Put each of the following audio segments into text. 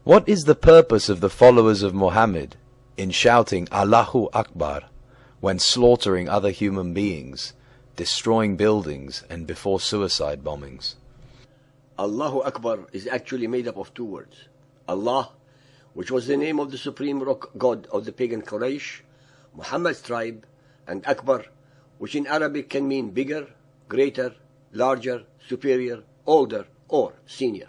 What is the purpose of the followers of Muhammad in shouting Allahu Akbar when slaughtering other human beings, destroying buildings, and before suicide bombings? Allahu Akbar is actually made up of two words. Allah, which was the name of the supreme rock god of the pagan Quraysh, Muhammad's tribe, and Akbar, which in Arabic can mean bigger, greater, larger, superior, older, or senior.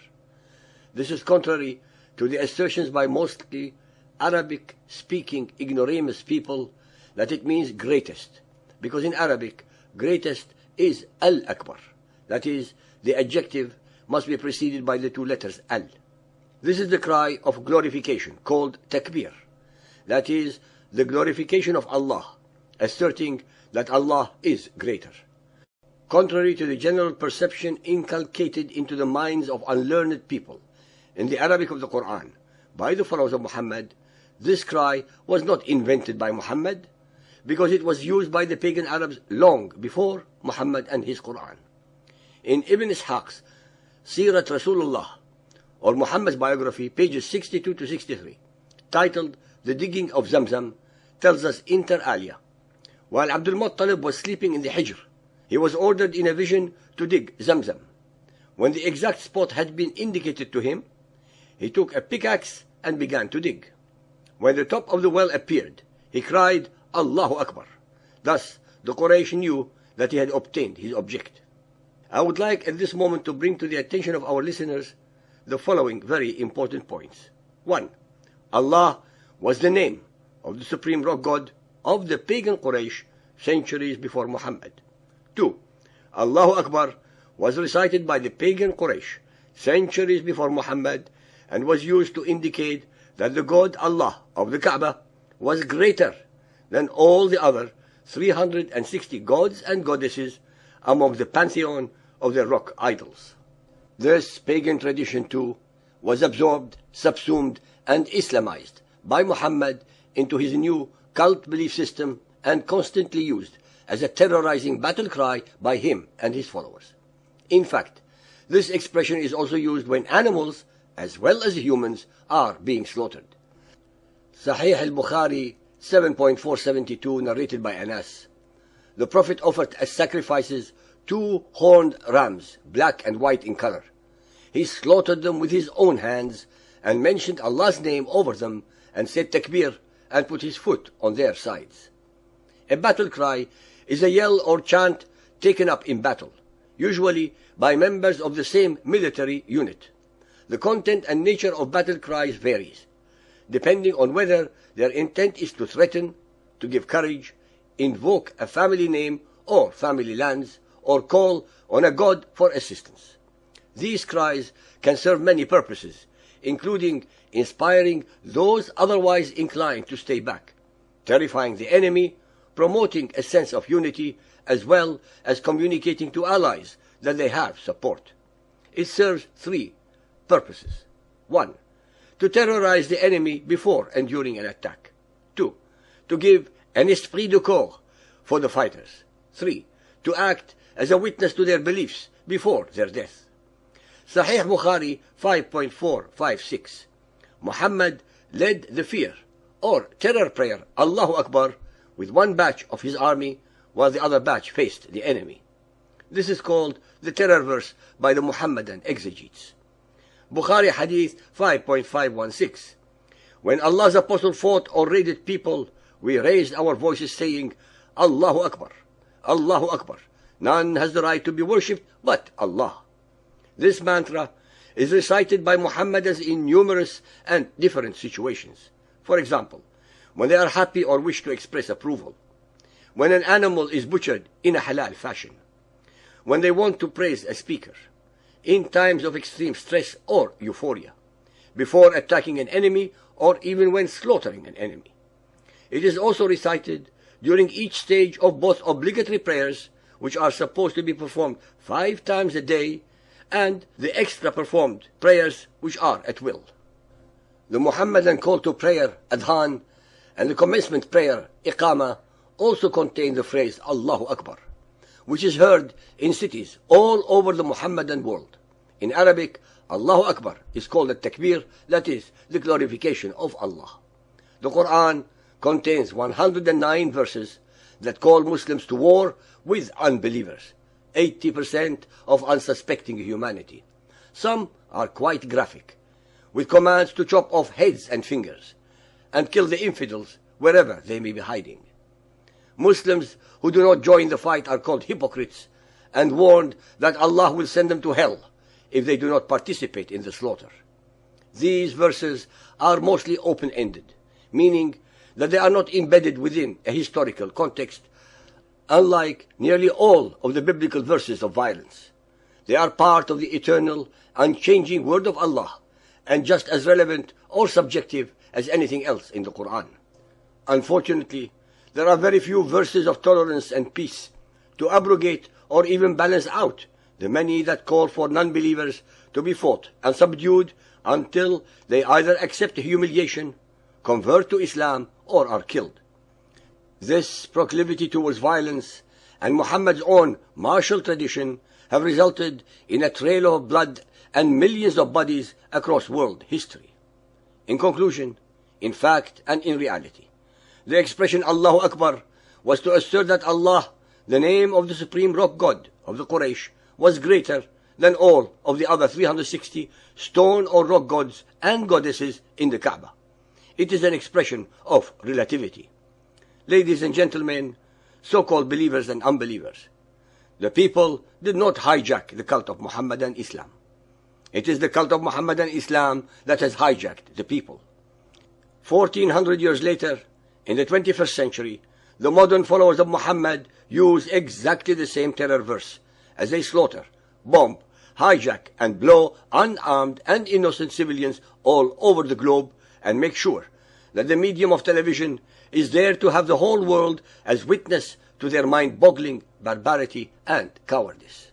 This is contrary to the assertions by mostly Arabic-speaking ignoramus people that it means greatest, because in Arabic, greatest is Al-Akbar. That is, the adjective must be preceded by the two letters Al. This is the cry of glorification, called takbir. That is, the glorification of Allah, asserting that Allah is greater. Contrary to the general perception inculcated into the minds of unlearned people in the Arabic of the Qur'an by the followers of Muhammad, this cry was not invented by Muhammad, because it was used by the pagan Arabs long before Muhammad and his Qur'an. In Ibn Ishaq's Sirat Rasulullah, or Muhammad's biography, pages 62 to 63, titled The Digging of Zamzam, tells us inter alia, while Abdul Muttalib was sleeping in the Hijr, he was ordered in a vision to dig Zamzam. When the exact spot had been indicated to him, he took a pickaxe and began to dig. When the top of the well appeared, he cried, Allahu Akbar. Thus, the Quraysh knew that he had obtained his object. I would like at this moment to bring to the attention of our listeners the following very important points. 1. Allah was the name of the supreme rock god of the pagan Quraysh centuries before Muhammad. 2. Allahu Akbar was recited by the pagan Quraysh centuries before Muhammad and was used to indicate that the God Allah of the Kaaba was greater than all the other 360 gods and goddesses among the pantheon of the rock idols. This pagan tradition too was absorbed, subsumed, and Islamized by Muhammad into his new cult belief system and constantly used as a terrorizing battle cry by him and his followers. In fact, this expression is also used when animals, as well as humans, are being slaughtered. Sahih al-Bukhari 7.472, narrated by Anas. The Prophet offered as sacrifices 2 horned rams, black and white in color. He slaughtered them with his own hands and mentioned Allah's name over them and said takbir and put his foot on their sides. A battle cry is a yell or chant taken up in battle, usually by members of the same military unit. The content and nature of battle cries varies, depending on whether their intent is to threaten, to give courage, invoke a family name or family lands, or call on a god for assistance. These cries can serve many purposes, including inspiring those otherwise inclined to stay back, terrifying the enemy, promoting a sense of unity, as well as communicating to allies that they have support. It serves 3 purposes. 1. To terrorize the enemy before and during an attack. 2. To give an esprit de corps for the fighters. 3. To act as a witness to their beliefs before their death. Sahih Bukhari 5.456. Muhammad led the fear or terror prayer Allahu Akbar with one batch of his army while the other batch faced the enemy. This is called the terror verse by the Muhammadan exegetes. Bukhari Hadith 5.516. When Allah's apostle fought or raided people, we raised our voices saying, Allahu Akbar, Allahu Akbar. None has the right to be worshipped but Allah. This mantra is recited by Muhammadans in numerous and different situations. For example, when they are happy or wish to express approval, when an animal is butchered in a halal fashion, when they want to praise a speaker, in times of extreme stress or euphoria, before attacking an enemy, or even when slaughtering an enemy. It is also recited during each stage of both obligatory prayers, which are supposed to be performed 5 times a day, and the extra performed prayers, which are at will. The Muhammadan call to prayer, Adhan, and the commencement prayer, Iqama, also contain the phrase Allahu Akbar, which is heard in cities all over the Muhammadan world. In Arabic, Allahu Akbar is called the takbir, that is, the glorification of Allah. The Qur'an contains 109 verses that call Muslims to war with unbelievers, 80% of unsuspecting humanity. Some are quite graphic, with commands to chop off heads and fingers, and kill the infidels wherever they may be hiding. Muslims who do not join the fight are called hypocrites and warned that Allah will send them to hell if they do not participate in the slaughter. These verses are mostly open-ended, meaning that they are not embedded within a historical context, unlike nearly all of the biblical verses of violence. They are part of the eternal, unchanging word of Allah, and just as relevant or subjective as anything else in the Qur'an. Unfortunately, there are very few verses of tolerance and peace to abrogate or even balance out the many that call for non-believers to be fought and subdued until they either accept humiliation, convert to Islam, or are killed. This proclivity towards violence and Muhammad's own martial tradition have resulted in a trail of blood and millions of bodies across world history. In conclusion, in fact and in reality, the expression Allahu Akbar was to assert that Allah, the name of the supreme rock god of the Quraysh, was greater than all of the other 360 stone or rock gods and goddesses in the Kaaba. It is an expression of relativity. Ladies and gentlemen, so-called believers and unbelievers, the people did not hijack the cult of Muhammadan Islam. It is the cult of Muhammadan Islam that has hijacked the people. 1400 years later, in the 21st century, the modern followers of Muhammad use exactly the same terror verse as they slaughter, bomb, hijack, and blow unarmed and innocent civilians all over the globe, and make sure that the medium of television is there to have the whole world as witness to their mind-boggling barbarity and cowardice.